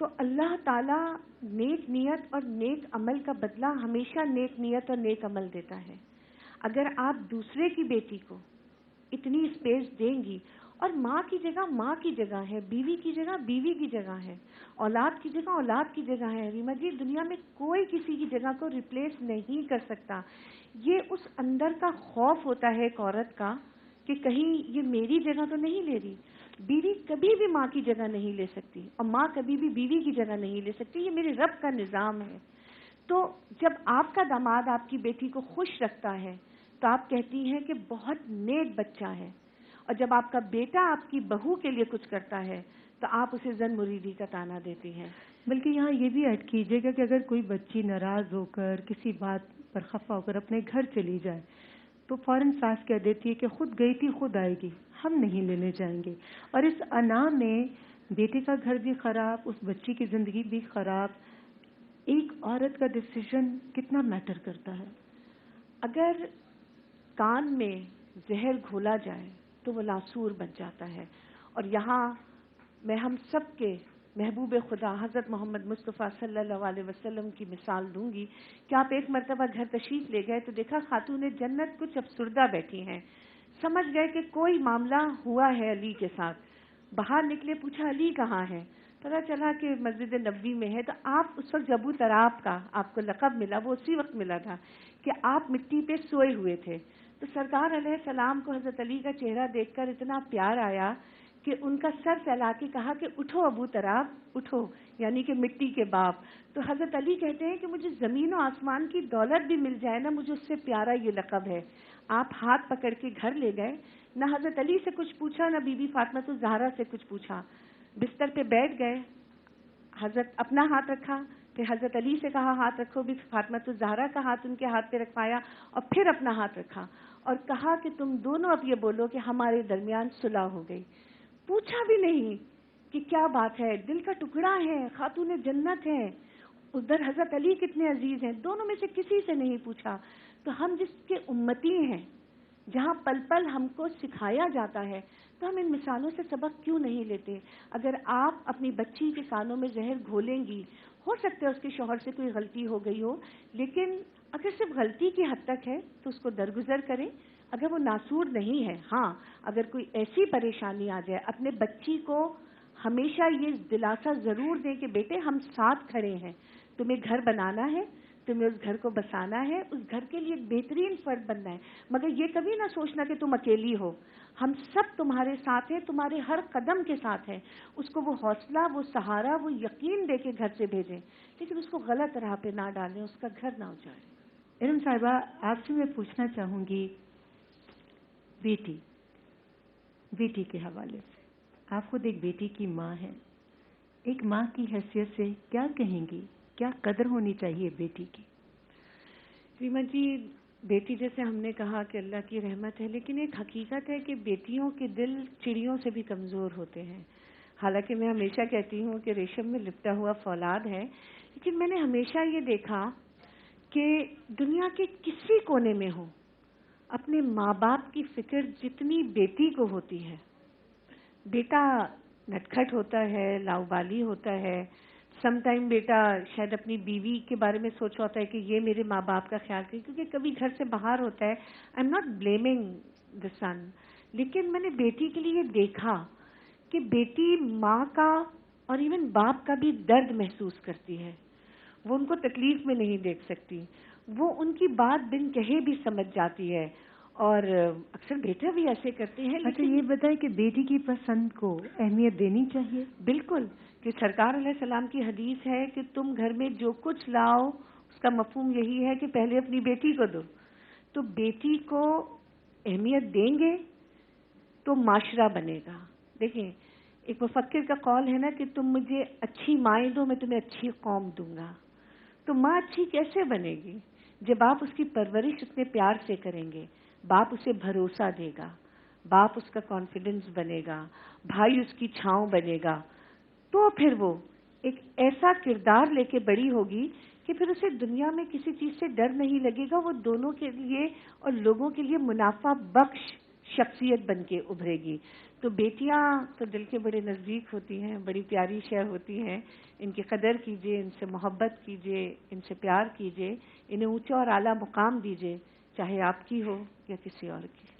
تو اللہ تعالیٰ نیک نیت اور نیک عمل کا بدلہ ہمیشہ نیک نیت اور نیک عمل دیتا ہے. اگر آپ دوسرے کی بیٹی کو اتنی اسپیس دیں گی، اور ماں کی جگہ ماں کی جگہ ہے، بیوی کی جگہ بیوی کی جگہ ہے، اولاد کی جگہ اولاد کی جگہ ہے. ریما جی، دنیا میں کوئی کسی کی جگہ کو ریپلیس نہیں کر سکتا. یہ اس اندر کا خوف ہوتا ہے ایک عورت کا کہ کہیں یہ میری جگہ تو نہیں لے رہی. بیوی کبھی بھی ماں کی جگہ نہیں لے سکتی، اور ماں کبھی بھی بیوی کی جگہ نہیں لے سکتی. یہ میرے رب کا نظام ہے. تو جب آپ کا داماد آپ کی بیٹی کو خوش رکھتا ہے تو آپ کہتی ہیں کہ بہت نیک بچہ ہے. اور جب آپ کا بیٹا آپ کی بہو کے لیے کچھ کرتا ہے تو آپ اسے زن مریدی کا طعنہ دیتی ہیں. بلکہ یہاں یہ بھی ایڈ کیجیے گا کہ اگر کوئی بچی ناراض ہو کر کسی بات پر خفا ہو کر اپنے گھر چلی جائے تو فوراً ساس کہہ دیتی ہے کہ خود گئی تھی خود آئے گی، ہم نہیں لینے جائیں گے. اور اس انا میں بیٹے کا گھر بھی خراب، اس بچی کی زندگی بھی خراب. ایک عورت کا ڈیسیژن کتنا میٹر کرتا ہے. اگر کان میں زہر گھولا جائے تو وہ ناسور بن جاتا ہے. اور یہاں میں ہم سب کے محبوب خدا حضرت محمد مصطفیٰ صلی اللہ علیہ وسلم کی مثال دوں گی کہ آپ ایک مرتبہ گھر تشریف لے گئے تو دیکھا خاتون جنت کچھ افسردہ بیٹھی ہیں. سمجھ گئے کہ کوئی معاملہ ہوا ہے علی کے ساتھ. باہر نکلے، پوچھا علی کہاں ہے؟ پتا چلا کہ مسجد نبوی میں ہے. تو آپ اس وقت ابو تراب کا آپ کو لقب ملا، وہ اسی وقت ملا تھا کہ آپ مٹی پہ سوئے ہوئے تھے. تو سرکار علیہ السلام کو حضرت علی کا چہرہ دیکھ کر اتنا پیار آیا کہ ان کا سر پھیلا کے کہا کہ اٹھو ابو تراب اٹھو، یعنی کہ مٹی کے باپ. تو حضرت علی کہتے ہیں کہ مجھے زمین و آسمان کی دولت بھی مل جائے نا، مجھے اس سے پیارا یہ لقب ہے. آپ ہاتھ پکڑ کے گھر لے گئے، نہ حضرت علی سے کچھ پوچھا نہ بی بی فاطمہ الزہرا سے کچھ پوچھا. بستر پہ بیٹھ گئے، حضرت اپنا ہاتھ رکھا، پھر حضرت علی سے کہا ہاتھ رکھو، بھی فاطمہ الزہرا کا ہاتھ ان کے ہاتھ پہ رکھوایا، اور پھر اپنا ہاتھ رکھا اور کہا کہ تم دونوں اب یہ بولو کہ ہمارے درمیان صلح ہو گئی. پوچھا بھی نہیں کہ کیا بات ہے، دل کا ٹکڑا ہے، خاتون جنت ہے. ادھر حضرت علی کتنے عزیز ہیں، دونوں میں سے کسی سے نہیں پوچھا. تو ہم جس کے امتی ہیں، جہاں پل پل ہم کو سکھایا جاتا ہے، تو ہم ان مثالوں سے سبق کیوں نہیں لیتے؟ اگر آپ اپنی بچی کے کانوں میں زہر گھولیں گی، ہو سکتا ہے اس کے شوہر سے کوئی غلطی ہو گئی ہو، لیکن اگر صرف غلطی کی حد تک ہے تو اس کو درگزر کریں. اگر وہ ناسور نہیں ہے، ہاں اگر کوئی ایسی پریشانی آ جائے، اپنے بچی کو ہمیشہ یہ دلاسا ضرور دیں کہ بیٹے ہم ساتھ کھڑے ہیں، تمہیں گھر بنانا ہے، تمہیں اس گھر کو بسانا ہے، اس گھر کے لیے ایک بہترین فرد بننا ہے. مگر یہ کبھی نہ سوچنا کہ تم اکیلی ہو، ہم سب تمہارے ساتھ ہیں، تمہارے ہر قدم کے ساتھ ہیں. اس کو وہ حوصلہ، وہ سہارا، وہ یقین دے کے گھر سے بھیجیں، لیکن اس کو غلط راہ پہ نہ ڈالیں، اس کا گھر نہ اجاڑیں. ارم صاحبہ، آپ سے میں پوچھنا چاہوں گی بیٹی کے حوالے سے. آپ خود ایک بیٹی کی ماں ہیں، ایک ماں کی حیثیت سے کیا کہیں گی؟ کیا قدر ہونی چاہیے بیٹی کی؟ ریما جی، بیٹی جیسے ہم نے کہا کہ اللہ کی رحمت ہے، لیکن ایک حقیقت ہے کہ بیٹیوں کے دل چڑیوں سے بھی کمزور ہوتے ہیں. حالانکہ میں ہمیشہ کہتی ہوں کہ ریشم میں لپٹا ہوا فولاد ہے، لیکن میں نے ہمیشہ یہ دیکھا کہ دنیا کے کسی کونے میں ہو، اپنے ماں باپ کی فکر جتنی بیٹی کو ہوتی ہے. بیٹا نٹکھٹ ہوتا ہے، لاؤبالی ہوتا ہے، سم ٹائم بیٹا شاید اپنی بیوی کے بارے میں سوچ رہا ہوتا ہے کہ یہ میرے ماں باپ کا خیال کرے، کیونکہ کبھی گھر سے باہر ہوتا ہے. I am not blaming the sun, لیکن میں نے بیٹی کے لیے دیکھا کہ بیٹی ماں کا اور ایون باپ کا بھی درد محسوس کرتی ہے. وہ ان کو تکلیف میں نہیں دیکھ سکتی، وہ ان کی بات بن کہے بھی سمجھ جاتی ہے، اور اکثر بیٹے بھی ایسے کرتے ہیں. اچھا، یہ بتائیں کہ بیٹی کی پسند کو اہمیت دینی چاہیے؟ بالکل، کہ سرکار علیہ السلام کی حدیث ہے کہ تم گھر میں جو کچھ لاؤ اس کا مفہوم یہی ہے کہ پہلے اپنی بیٹی کو دو. تو بیٹی کو اہمیت دیں گے تو معاشرہ بنے گا. دیکھیں، ایک مفکر کا قول ہے نا کہ تم مجھے اچھی مائیں دو، میں تمہیں اچھی قوم دوں گا. تو ماں اچھی کیسے بنے گی؟ جب آپ اس کی پرورش اتنے پیار سے کریں گے، باپ اسے بھروسہ دے گا، باپ اس کا کانفیڈنس بنے گا، بھائی اس کی چھاؤں بنے گا، تو پھر وہ ایک ایسا کردار لے کے بڑی ہوگی کہ پھر اسے دنیا میں کسی چیز سے ڈر نہیں لگے گا. وہ دونوں کے لیے اور لوگوں کے لیے منافع بخش شخصیت بن کے ابھرے گی. تو بیٹیاں تو دل کے بڑے نزدیک ہوتی ہیں، بڑی پیاری شے ہوتی ہیں. ان کی قدر کیجئے، ان سے محبت کیجئے، ان سے پیار کیجئے، انہیں اونچا اور اعلیٰ مقام دیجئے، چاہے آپ کی ہو یا کسی اور کی.